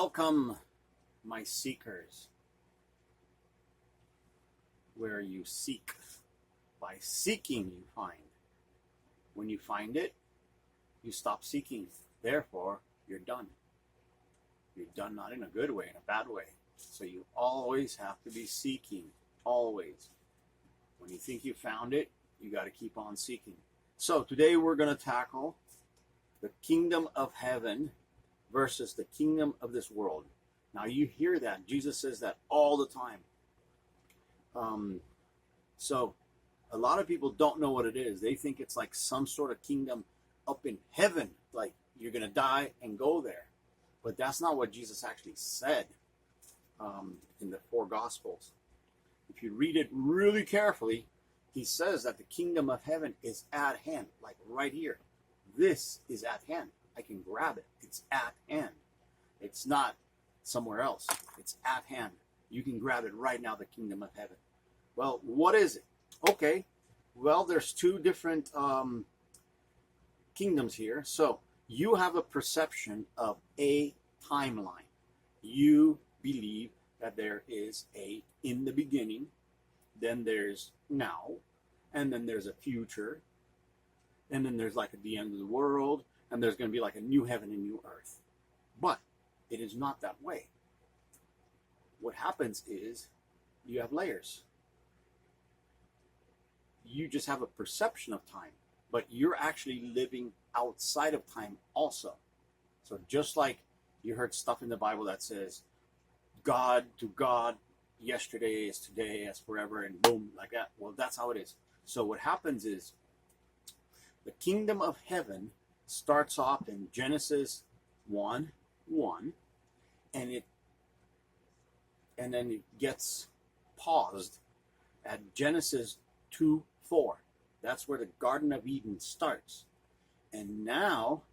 Welcome, my seekers, where you seek. By seeking, you find. When you find it, you stop seeking. Therefore, you're done. You're done not in a good way, in a bad way. So you always have to be seeking. Always. When you think you found it, you got to keep on seeking. So today we're going to tackle the kingdom of heaven versus the kingdom of this world. Now you hear that. Jesus says that all the time. So a lot of people don't know what it is. They think it's like some sort of kingdom up in heaven, like you're going to die and go there. But that's not what Jesus actually said in the four Gospels. If you read it really carefully, he says that the kingdom of heaven is at hand, like right here. This is at hand. I can grab it. It's at hand. It's not somewhere else. It's at hand. You can grab it right now, the kingdom of heaven. Well, what is it? Okay. Well, there's two different kingdoms here. So you have a perception of a timeline. You believe that there is a in the beginning, then there's now, and then there's a future, and then there's like at the end of the world, and there's going to be like a new heaven and new earth. But it is not that way. What happens is you have layers. You just have a perception of time, but you're actually living outside of time also. So just like you heard stuff in the Bible that says, God to God, yesterday is today, as forever, and boom, like that. Well, that's how it is. So what happens is the kingdom of heaven starts off in Genesis 1:1, and then it gets paused at Genesis 2:4. That's where the Garden of Eden starts. And now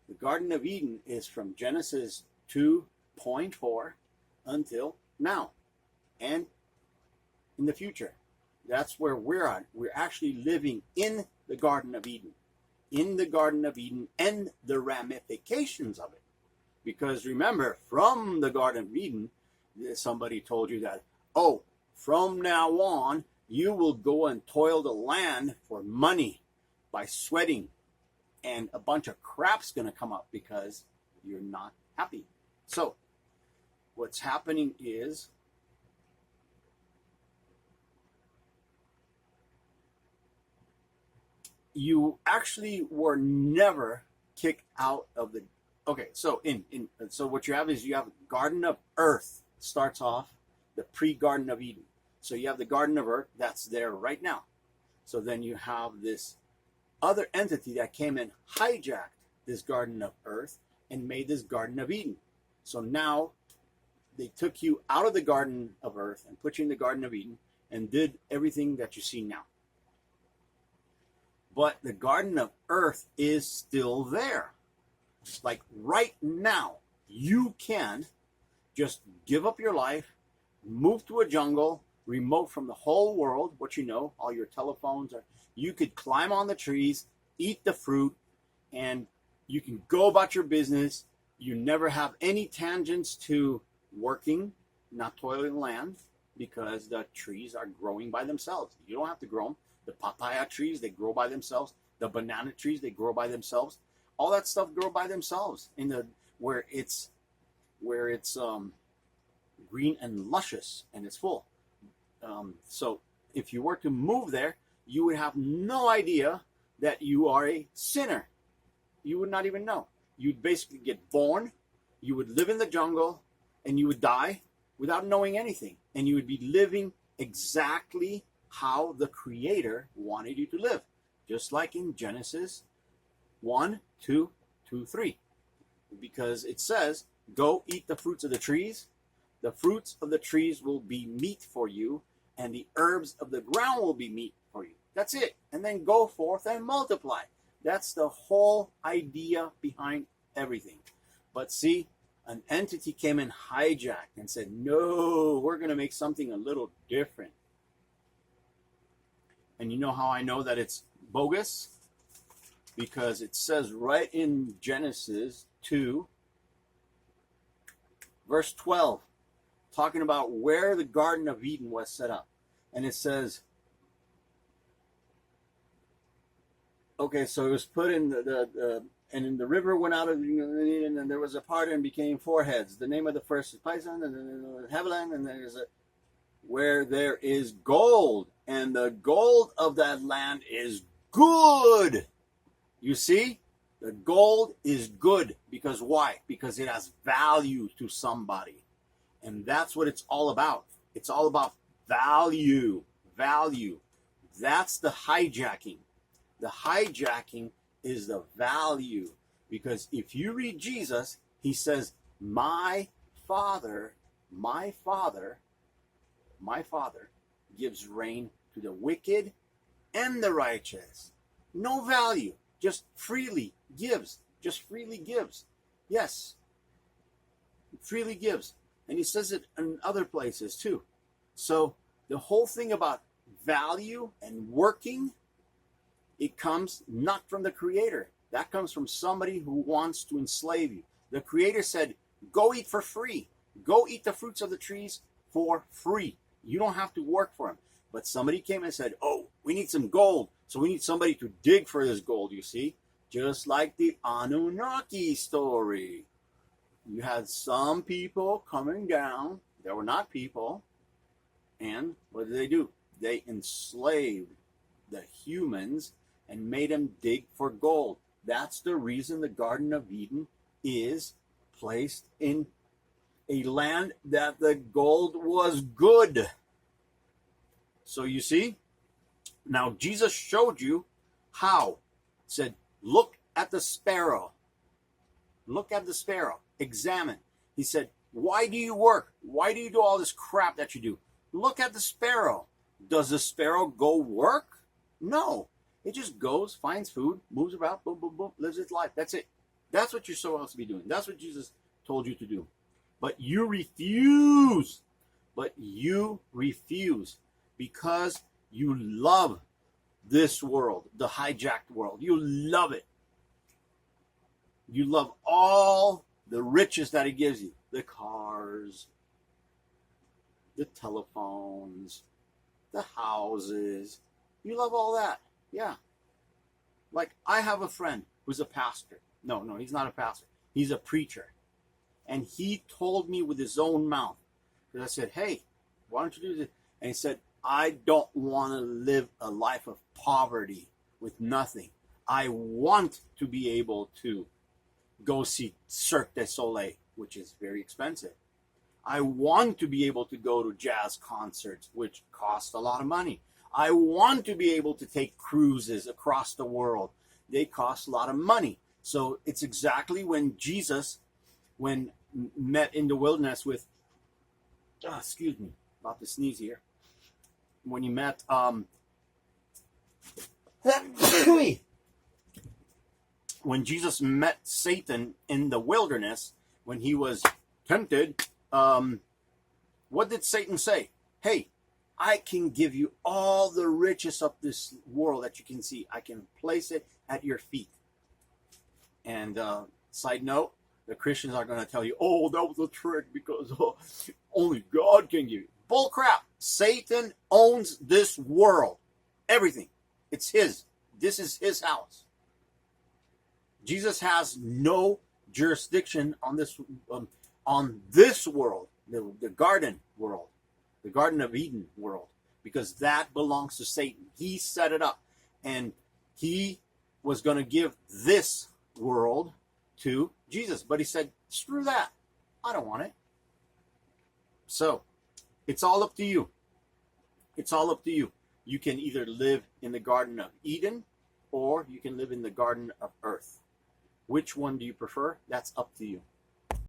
the Garden of Eden is from Genesis 2:4 until now and in the future. That's where we're at. We're actually living in the Garden of Eden. In the Garden of Eden and the ramifications of it. Because remember, from the Garden of Eden, somebody told you that, oh, from now on, you will go and toil the land for money by sweating. And a bunch of crap's going to come up because you're not happy. So, what's happening is you actually were never kicked out of the. Okay, so so what you have is you have Garden of Earth starts off the pre-Garden of Eden. So you have the Garden of Earth that's there right now. So then you have this other entity that came and hijacked this Garden of Earth and made this Garden of Eden. So now they took you out of the Garden of Earth and put you in the Garden of Eden and did everything that you see now. But the Garden of Earth is still there. Like right now, you can just give up your life, move to a jungle, remote from the whole world, what you know, all your telephones. You could climb on the trees, eat the fruit, and you can go about your business. You never have any tangents to working, not toiling land, because the trees are growing by themselves. You don't have to grow them. The papaya trees, they grow by themselves. The banana trees, they grow by themselves. All that stuff grow by themselves in the where it's green and luscious and it's full. So if you were to move there, you would have no idea that you are a sinner. You would not even know. You'd basically get born, you would live in the jungle, and you would die without knowing anything. And you would be living exactly how the Creator wanted you to live. Just like in Genesis 1:2-3. Because it says, go eat the fruits of the trees. The fruits of the trees will be meat for you, and the herbs of the ground will be meat for you. That's it. And then go forth and multiply. That's the whole idea behind everything. But see, an entity came and hijacked and said, no, we're going to make something a little different. And you know how I know that it's bogus? Because it says right in Genesis 2, verse 12, talking about where the Garden of Eden was set up. And it says, okay, so it was put in and then the river went out of Eden, and there was a part and became four heads. The name of the first is Pison, and then Havilah, and then there's where there is gold, and the gold of that land is good. You see? The gold is good because why? Because it has value to somebody. And that's what it's all about. It's all about value. Value. That's the hijacking. The hijacking is the value. Because if you read Jesus, he says, my Father gives rain to the wicked and the righteous. No value. Just freely gives. Just freely gives. Yes. Freely gives. And he says it in other places too. So the whole thing about value and working, it comes not from the Creator. That comes from somebody who wants to enslave you. The Creator said, go eat for free. Go eat the fruits of the trees for free. You don't have to work for them. But somebody came and said, oh, we need some gold. So we need somebody to dig for this gold, you see. Just like the Anunnaki story. You had some people coming down. They were not people. And what did they do? They enslaved the humans and made them dig for gold. That's the reason the Garden of Eden is placed in a land that the gold was good. So you see, now Jesus showed you how. He said, look at the sparrow. Look at the sparrow. Examine. He said, why do you work? Why do you do all this crap that you do? Look at the sparrow. Does the sparrow go work? No. It just goes, finds food, moves about, boom, boom, boom, lives its life. That's it. That's what you're supposed to be doing. That's what Jesus told you to do. But you refuse. But you refuse because you love this world, the hijacked world. You love it. You love all the riches that it gives you. The cars, the telephones, the houses. You love all that. Yeah. Like I have a friend who's a pastor. No, he's not a pastor. He's a preacher. And he told me with his own mouth. Because I said, hey, why don't you do this? And he said, I don't want to live a life of poverty with nothing. I want to be able to go see Cirque du Soleil, which is very expensive. I want to be able to go to jazz concerts, which cost a lot of money. I want to be able to take cruises across the world. They cost a lot of money. So it's exactly when Jesus, when met in the wilderness with, excuse me, about to sneeze here. When he met, when Jesus met Satan in the wilderness, when he was tempted, what did Satan say? Hey, I can give you all the riches of this world that you can see. I can place it at your feet. And side note, the Christians are going to tell you, oh, that was a trick because only God can give you. Bull crap. Satan owns this world. Everything. It's his. This is his house. Jesus has no jurisdiction on this world, the garden world, the Garden of Eden world, because that belongs to Satan. He set it up, and he was going to give this world to Jesus, but he said, screw that. I don't want it. So it's all up to you. It's all up to you. You can either live in the Garden of Eden or you can live in the Garden of Earth. Which one do you prefer? That's up to you.